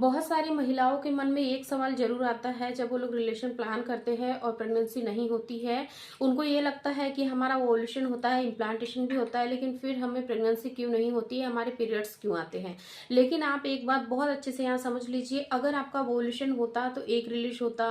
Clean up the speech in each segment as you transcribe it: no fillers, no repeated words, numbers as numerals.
बहुत सारी महिलाओं के मन में एक सवाल ज़रूर आता है जब वो लोग रिलेशन प्लान करते हैं और प्रेगनेंसी नहीं होती है। उनको ये लगता है कि हमारा ओव्यूलेशन होता है, इम्प्लांटेशन भी होता है, लेकिन फिर हमें प्रेगनेंसी क्यों नहीं होती है, हमारे पीरियड्स क्यों आते हैं। लेकिन आप एक बात बहुत अच्छे से यहाँ समझ लीजिए, अगर आपका ओव्यूलेशन होता तो एग रिलीज होता,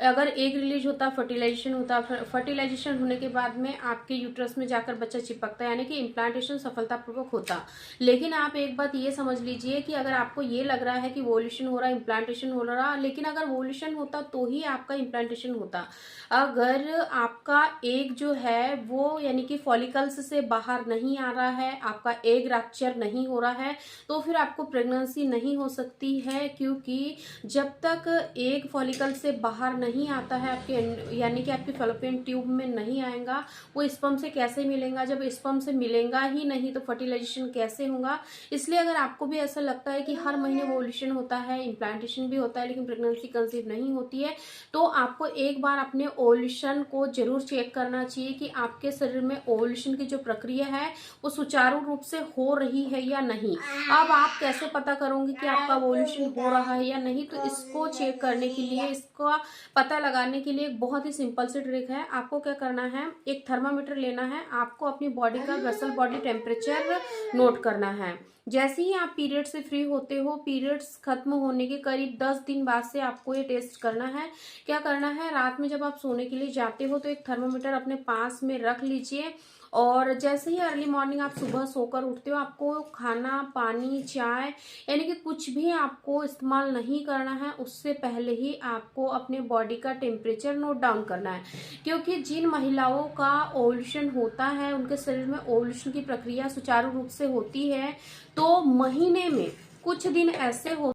अगर एग रिलीज होता फर्टिलाइजेशन होता, फर्टिलाइजेशन होने के बाद में आपके यूट्रस में जाकर बच्चा चिपकता, यानी कि इम्प्लांटेशन सफलतापूर्वक होता। लेकिन आप एक बात ये समझ लीजिए कि अगर आपको ये लग रहा है कि वोल्यूशन हो रहा है, इम्प्लांटेशन हो रहा, लेकिन अगर वोल्यूशन होता तो ही आपका इम्प्लांटेशन होता। अगर आपका एग जो है वो यानी कि फॉलिकल्स से बाहर नहीं आ रहा है, आपका एग रैप्चर नहीं हो रहा है, तो फिर आपको प्रेगनेंसी नहीं हो सकती है। क्योंकि जब तक एग फॉलिकल से बाहर नहीं आता है आपके यानी कि आपके फैलोपियन ट्यूब में नहीं आएगा, वो स्पर्म से कैसे मिलेगा। जब स्पर्म से मिलेगा ही नहीं तो फर्टिलाइजेशन कैसे होगा। इसलिए अगर आपको भी ऐसा लगता है कि हर महीने ओव्यूलेशन होता है, इम्प्लांटेशन भी होता है, लेकिन प्रेगनेंसी कंसीव नहीं होती है, तो आपको एक बार अपने ओव्यूलेशन को जरूर चेक करना चाहिए कि आपके शरीर में ओव्यूलेशन की जो प्रक्रिया है वो सुचारू रूप से हो रही है या नहीं। अब आप कैसे पता करोगे कि आपका ओव्यूलेशन हो रहा है या नहीं, तो इसको चेक करने के लिए, इसका पता लगाने के लिए एक बहुत ही सिंपल सी ट्रिक है। आपको क्या करना है, एक थर्मामीटर लेना है, आपको अपनी बॉडी का वेसल बॉडी टेम्परेचर नोट करना है। जैसे ही आप पीरियड से फ्री होते हो, पीरियड्स खत्म होने के करीब 10 दिन बाद से आपको ये टेस्ट करना है। क्या करना है, रात में जब आप सोने के लिए जाते हो तो एक थर्मामीटर अपने पास में रख लीजिए, और जैसे ही अर्ली मॉर्निंग आप सुबह सोकर उठते हो, आपको खाना, पानी, चाय यानी कि कुछ भी आपको इस्तेमाल नहीं करना है। उससे पहले ही आपको अपने बॉडी का टेम्परेचर नोट डाउन करना है। क्योंकि जिन महिलाओं का ओव्यूलेशन होता है, उनके शरीर में ओव्यूलेशन की प्रक्रिया सुचारू रूप से होती है, तो महीने में कुछ दिन ऐसे हो